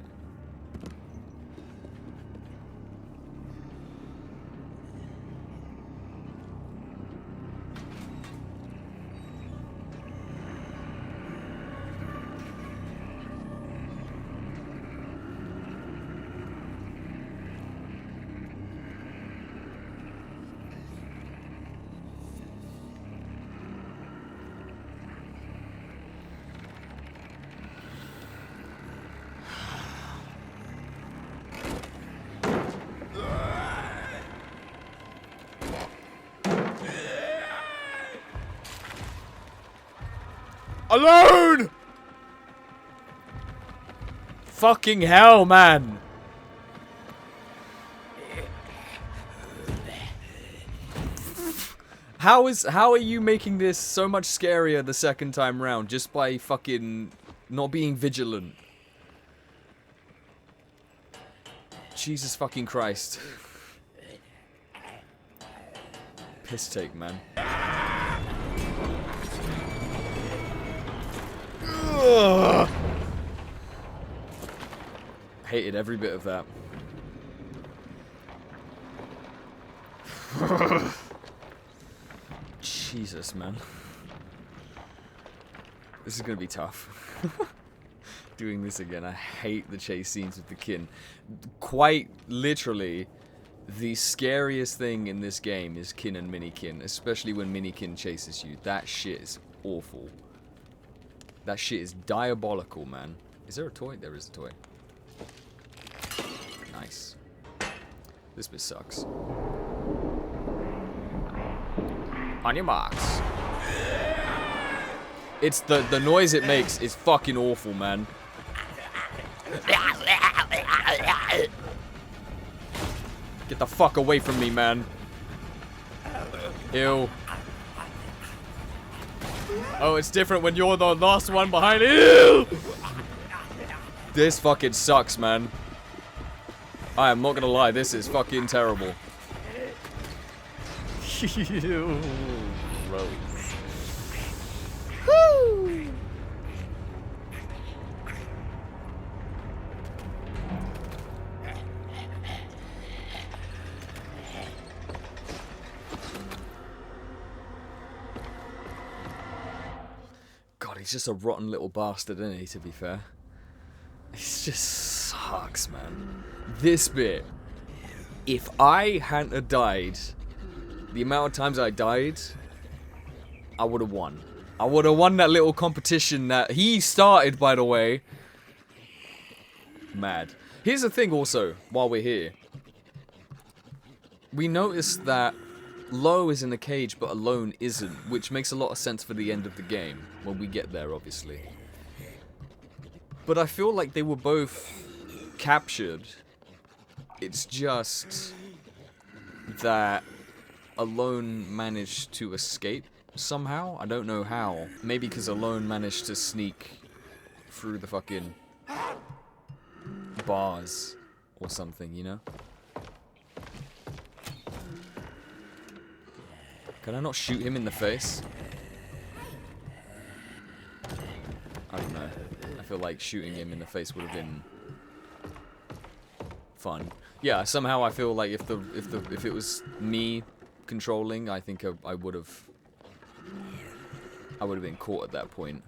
Alone! Fucking hell, man. How are you making this so much scarier the second time round just by fucking not being vigilant? Jesus fucking Christ. Piss take, man. Ugh. Hated every bit of that. Jesus, man. This is gonna be tough. Doing this again. I hate the chase scenes with the kin. Quite literally, the scariest thing in this game is kin and minikin, especially when minikin chases you. That shit is awful. That shit is diabolical, man. Is there a toy? There is a toy. Nice. This bit sucks. On your marks. It's the noise it makes is fucking awful, man. Get the fuck away from me, man. Ew. Oh, it's different when you're the last one behind. Ew! This fucking sucks, man. I am not gonna lie, this is fucking terrible. Ew. Gross. Woo! God, he's just a rotten little bastard, isn't he, to be fair? He just sucks, man. This bit, if I hadn't have died, the amount of times I died, I would have won. I would have won that little competition that he started, by the way. Mad. Here's the thing also, while we're here. We noticed that Lo is in a cage, but Alone isn't, which makes a lot of sense for the end of the game, when we get there, obviously. But I feel like they were both captured. It's just that Alone managed to escape somehow. I don't know how. Maybe because Alone managed to sneak through the fucking bars or something, you know? Can I not shoot him in the face? I don't know. I feel like shooting him in the face would have been fun. Yeah, somehow I feel like if it was me controlling, I think I would have been caught at that point.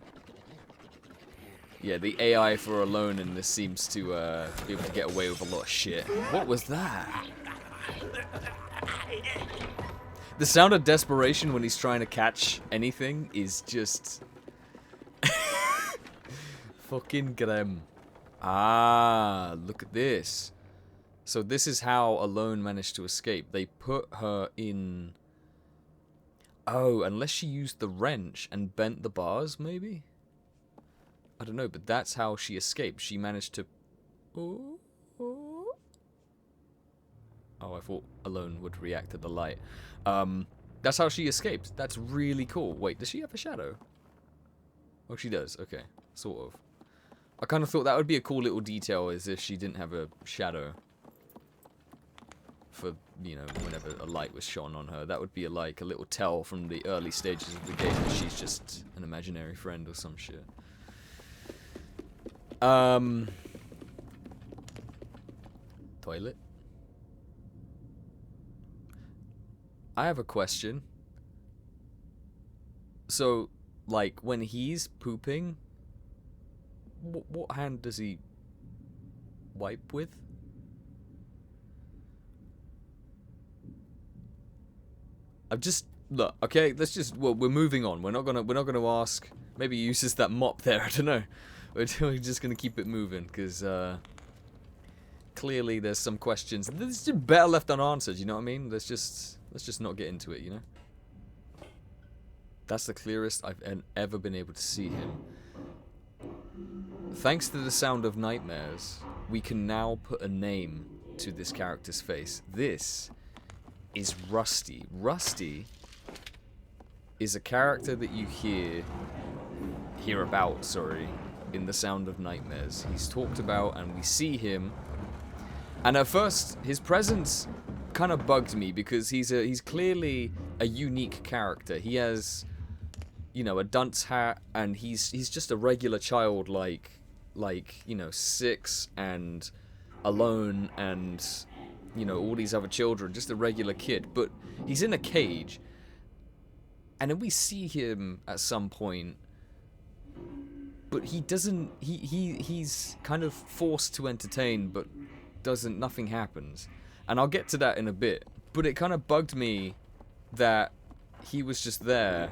Yeah, the AI for Alone in this seems to be able to get away with a lot of shit. What was that? The sound of desperation when he's trying to catch anything is just fucking grim. Ah, look at this. So this is how Alone managed to escape. They put her in... Oh, unless she used the wrench and bent the bars, maybe? I don't know, but that's how she escaped. She managed to... Oh, I thought Alone would react to the light. That's how she escaped. That's really cool. Wait, does she have a shadow? Oh, she does. Okay, sort of. I kind of thought that would be a cool little detail, as if she didn't have a shadow. For, you know, whenever a light was shone on her. That would be like a little tell from the early stages of the game that she's just an imaginary friend or some shit. Toilet? I have a question. So, like, when he's pooping, what hand does he wipe with? I've just look, okay, let's just we're moving on. We're not gonna ask. Maybe he uses that mop there, I don't know. We're just gonna keep it moving, because clearly there's some questions. There's just better left unanswered, you know what I mean? Let's just not get into it, you know? That's the clearest I've ever been able to see him. Thanks to the Sound of Nightmares, we can now put a name to this character's face. This is Rusty. Rusty is a character that you hear about, in the Sound of Nightmares. He's talked about and we see him. And at first, his presence kind of bugged me because he's clearly a unique character. He has, you know, a dunce hat, and he's just a regular child, like you know, 6 and Alone and, you know, all these other children, just a regular kid. But he's in a cage, and then we see him at some point, but he doesn't. He's kind of forced to entertain, but nothing happens. And I'll get to that in a bit. But it kind of bugged me that he was just there,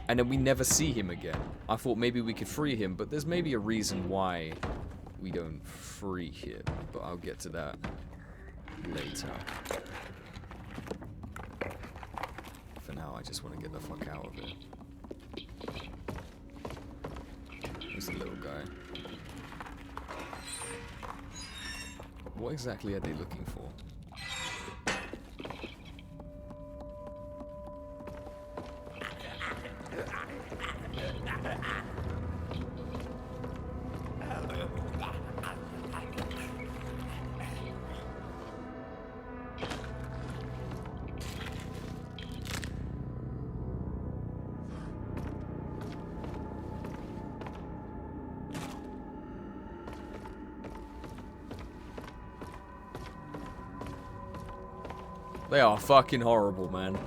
and then we never see him again. I thought maybe we could free him, but there's maybe a reason why we don't free him. But I'll get to that later. For now, I just want to get the fuck out of it. There's a little guy. What exactly are they looking for? They are fucking horrible, man.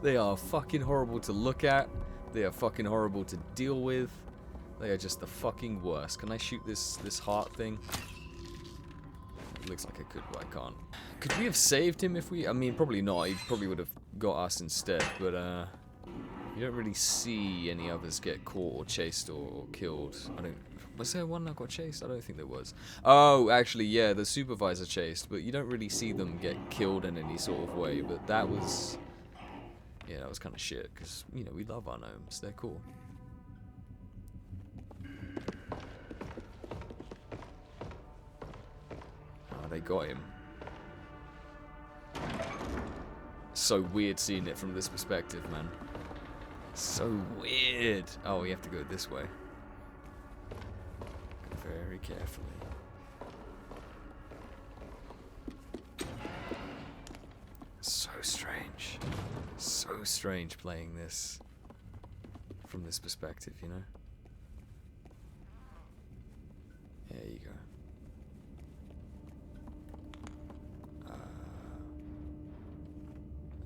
They are fucking horrible to look at. They are fucking horrible to deal with. They are just the fucking worst. Can I shoot this heart thing? It looks like I could, but I can't. Could we have saved him if we... I mean, probably not. He probably would have got us instead, but you don't really see any others get caught or chased or killed. I don't... Was there one that got chased? I don't think there was. Oh, actually, yeah, the supervisor chased, but you don't really see them get killed in any sort of way, but that was... Yeah, that was kind of shit, because, you know, we love our gnomes. They're cool. Oh, they got him. So weird seeing it from this perspective, man. So weird. Oh, we have to go this way. Go very carefully. So strange. So strange playing this from this perspective, you know? There you go.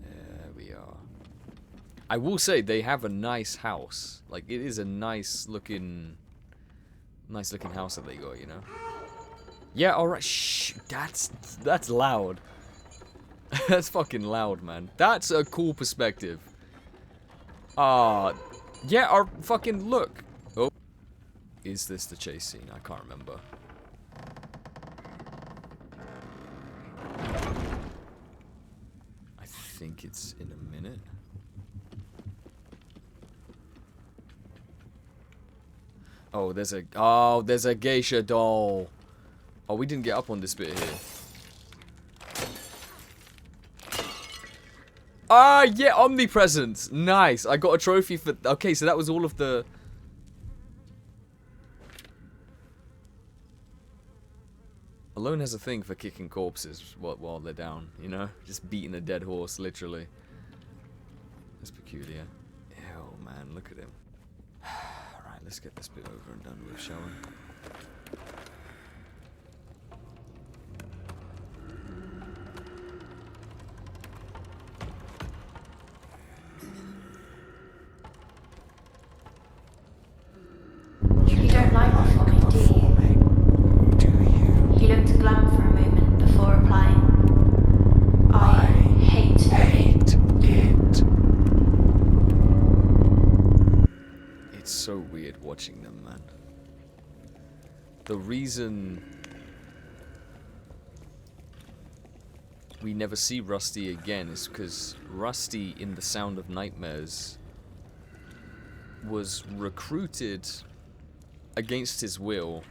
There we are. I will say they have a nice house. Like, it is a nice looking house that they got, you know? Yeah, alright. Shh. That's loud. That's fucking loud, man. That's a cool perspective. Yeah, our fucking look. Oh. Is this the chase scene? I can't remember. I think it's in a minute. Oh, there's a geisha doll. Oh, we didn't get up on this bit here. Ah, yeah, omnipresence. Nice. I got a trophy for... Okay, so that was all of the... Alone has a thing for kicking corpses while they're down, you know? Just beating a dead horse, literally. That's peculiar. Ew, man, look at him. Alright, let's get this bit over and done with, shall we? You don't like performing, do you? Do you? He looked glum for a moment before replying, I hate it. Hate it. It's so weird watching them, man. The reason we never see Rusty again is because Rusty in The Sound of Nightmares was recruited against his will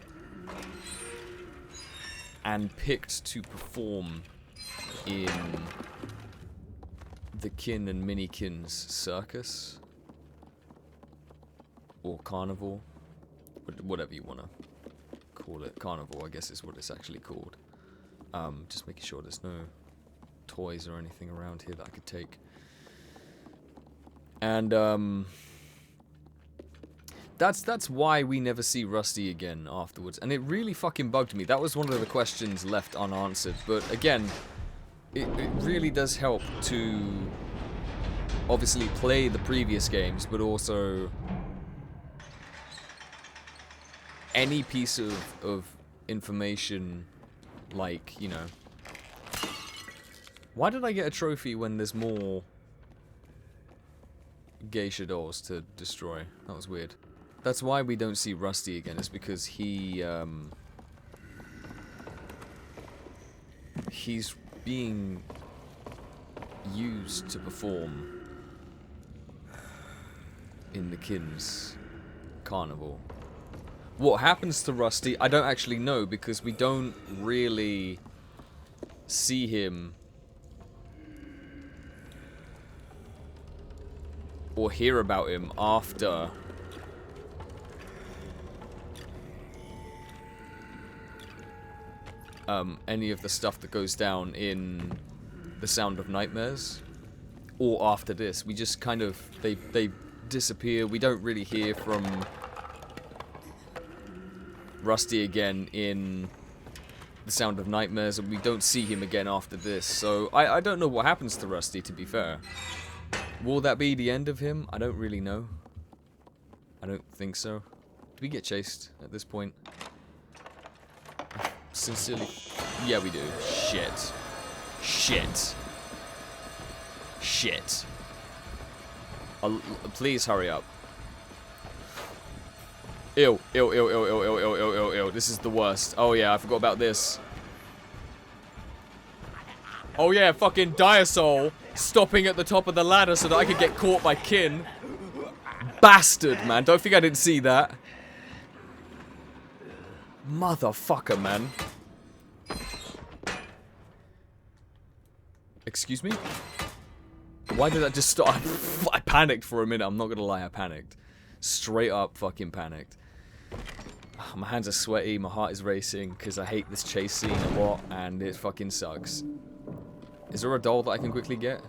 and picked to perform in the Kin and Minikins circus or carnival, whatever you want to call it. Carnival, I guess, is what it's actually called. Just making sure there's no toys or anything around here that I could take. And that's why we never see Rusty again afterwards. And it really fucking bugged me. That was one of the questions left unanswered. But again, it really does help to obviously play the previous games, but also any piece of information, like, you know... Why did I get a trophy when there's more geisha dolls to destroy? That was weird. That's why we don't see Rusty again, is because he's being used to perform in the Kin's carnival. What happens to Rusty, I don't actually know, because we don't really see him or hear about him after any of the stuff that goes down in The Sound of Nightmares, or after this. We just kind of, they disappear. We don't really hear from Rusty again in the Sound of Nightmares, and we don't see him again after this. So I don't know what happens to Rusty, to be fair. Will that be the end of him? I don't really know. I don't think so. Do we get chased at this point? Sincerely. Yeah, we do. Shit. Shit. Shit. Please hurry up. Ew. Ew, ew, ew, ew, ew, ew, ew, ew, ew. This is the worst. Oh yeah, I forgot about this. Oh yeah, fucking Diasoul stopping at the top of the ladder so that I could get caught by Kin. Bastard, man. Don't think I didn't see that. Motherfucker, man. Excuse me? Why did that just stop? I panicked for a minute. I'm not gonna lie, I panicked. Straight up fucking panicked. My hands are sweaty, my heart is racing, because I hate this chase scene a lot, and it fucking sucks. Is there a doll that I can quickly get?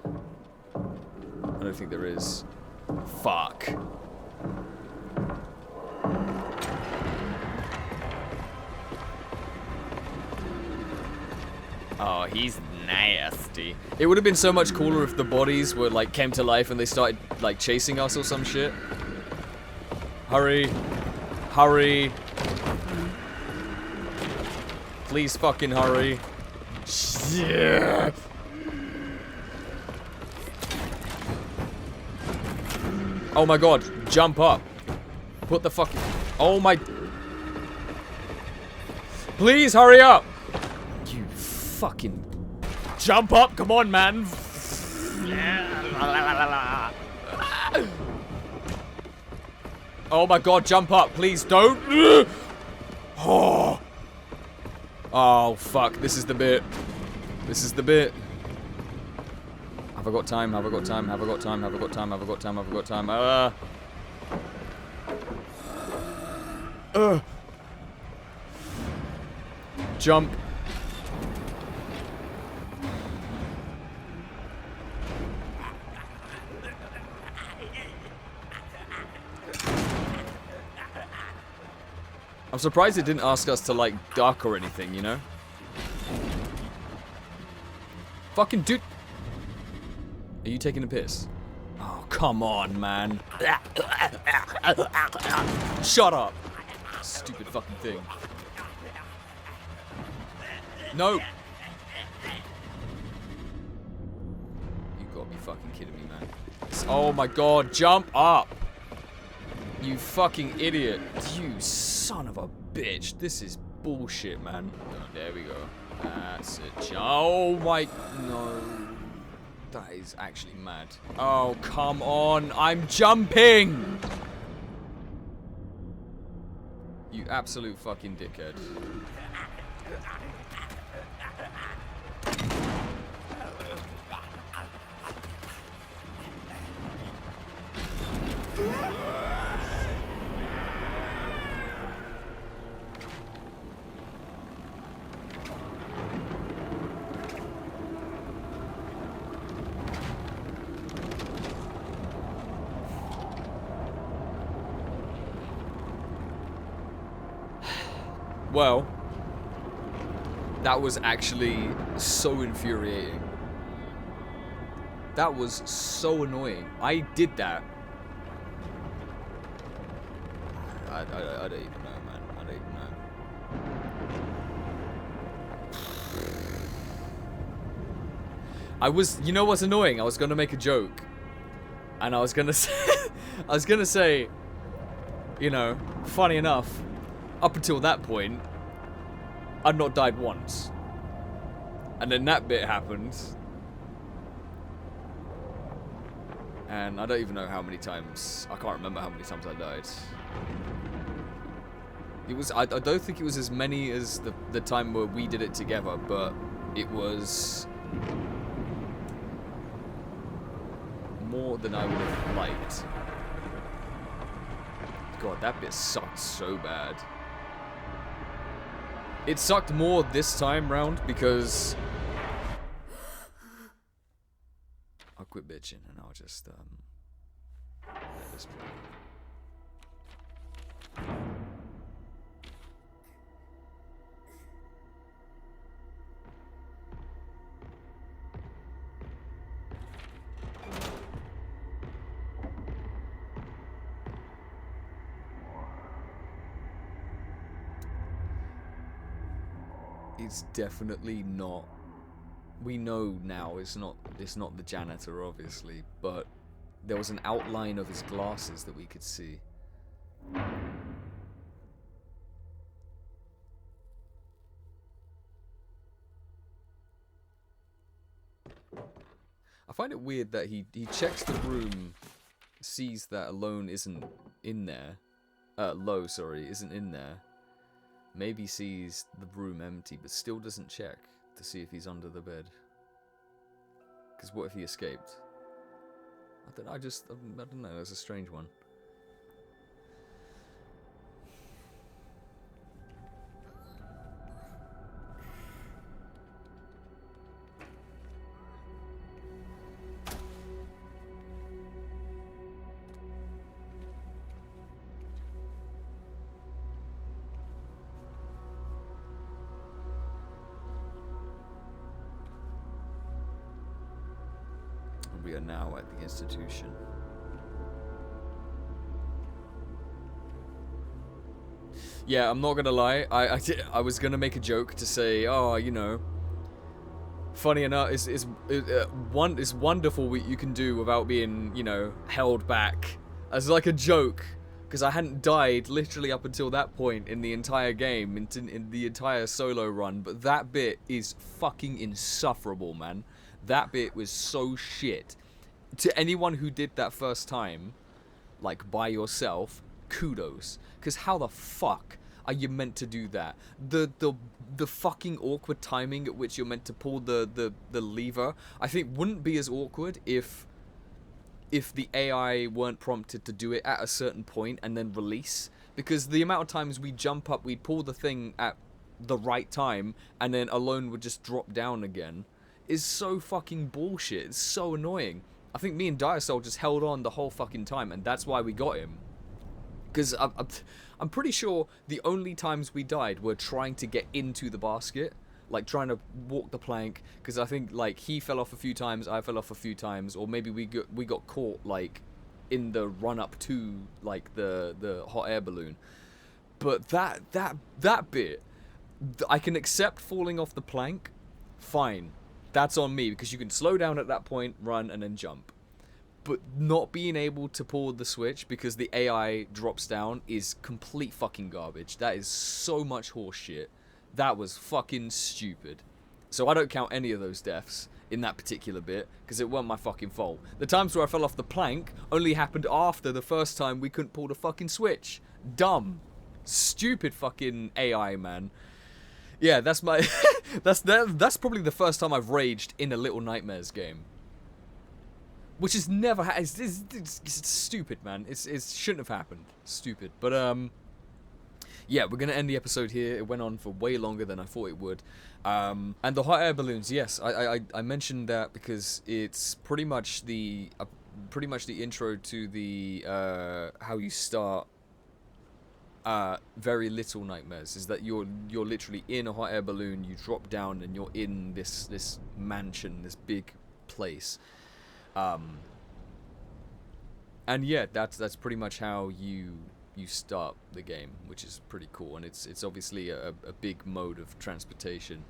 I don't think there is. Fuck. Oh, he's nasty. It would have been so much cooler if the bodies were like came to life and they started like chasing us or some shit. Hurry. Hurry. Please fucking hurry. Shit. Oh my god, jump up. Put the fuck. Oh my. Please hurry up. You fucking. Jump up, come on, man. Oh my god, jump up, please don't. Oh. Oh fuck, this is the bit. This is the bit. Have I got time? Have I got time? Have I got time? Have I got time? Have I got time? Have I got time? Jump. I'm surprised it didn't ask us to, like, duck or anything, you know? Fucking dude. Are you taking a piss? Oh, come on, man. Shut up. Stupid fucking thing. No. You gotta be fucking kidding me, man. Oh my god, jump up. You fucking idiot. You son of a bitch. This is bullshit, man. Oh, there we go. That's it. Oh my... No. That is actually mad. Oh, come on. I'm jumping! You absolute fucking dickhead. Well, that was actually so infuriating. That was so annoying. I did that. I don't even know, man. I don't even know. I was, you know what's annoying? I was gonna make a joke, and I was gonna say, you know, funny enough, up until that point, I'd not died once. And then that bit happened. And I don't even know how many times. I can't remember how many times I died. It was. I don't think it was as many as the time where we did it together, but it was more than I would have liked. God, that bit sucked so bad. It sucked more this time round because I'll quit bitching and I'll just let this play. it's definitely not. We know now it's not the janitor, obviously, but there was an outline of his glasses that we could see. I find it weird that he checks the room, sees that Alone isn't in there. Low, sorry, isn't in there. Maybe sees the room empty, but still doesn't check to see if he's under the bed. Because what if he escaped? I don't know, it's a strange one. We are now at the institution. Yeah, I'm not gonna lie. I was gonna make a joke to say, oh, you know, funny enough, it's wonderful what you can do without being, you know, held back. As like a joke, because I hadn't died literally up until that point in the entire game, in the entire solo run. But that bit is fucking insufferable, man. That bit was so shit. To anyone who did that first time, like by yourself, kudos. Because how the fuck are you meant to do that? The fucking awkward timing at which you're meant to pull the lever, I think wouldn't be as awkward if the AI weren't prompted to do it at a certain point and then release. Because the amount of times we jump up, we'd pull the thing at the right time, and then Alone would just drop down again. Is so fucking bullshit. It's so annoying. I think me and Diasoul just held on the whole fucking time, and that's why we got him. Because I'm pretty sure the only times we died were trying to get into the basket, like trying to walk the plank. Because I think like he fell off a few times, I fell off a few times, or maybe we got caught like in the run up to like the hot air balloon. But that bit, I can accept falling off the plank, fine. That's on me, because you can slow down at that point, run, and then jump. But not being able to pull the switch because the AI drops down is complete fucking garbage. That is so much horseshit. That was fucking stupid. So I don't count any of those deaths in that particular bit, because it weren't my fucking fault. The times where I fell off the plank only happened after the first time we couldn't pull the fucking switch. Dumb. Stupid fucking AI, man. Yeah, that's my that's probably the first time I've raged in a Little Nightmares game, which is never it's stupid, man. It shouldn't have happened. Stupid. But yeah, we're gonna end the episode here. It went on for way longer than I thought it would. And the hot air balloons, yes, I mentioned that because it's pretty much the intro to the how you start Very Little Nightmares. Is that you're literally in a hot air balloon, you drop down, and you're in this mansion, this big place. And yeah, that's pretty much how you start the game, which is pretty cool, and it's obviously a big mode of transportation.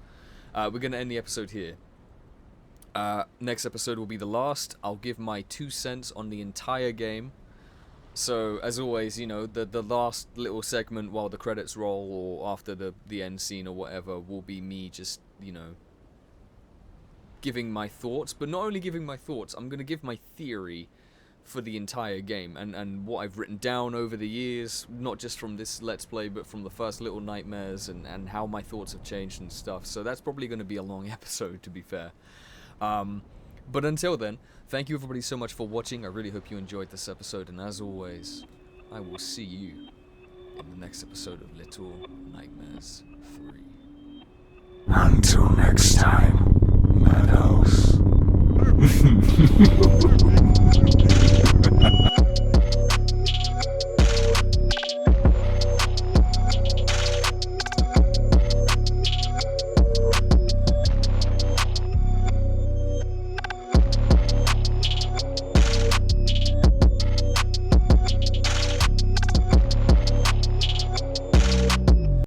We're gonna end the episode here. Next episode will be the last. I'll give my 2 cents on the entire game. So, as always, you know, the last little segment while the credits roll or after the end scene or whatever will be me just, you know, giving my thoughts. But not only giving my thoughts, I'm going to give my theory for the entire game and what I've written down over the years, not just from this Let's Play, but from the first Little Nightmares and how my thoughts have changed and stuff. So that's probably going to be a long episode, to be fair. But until then, thank you everybody so much for watching. I really hope you enjoyed this episode, and as always, I will see you in the next episode of Little Nightmares 3. Until next time, Meadows.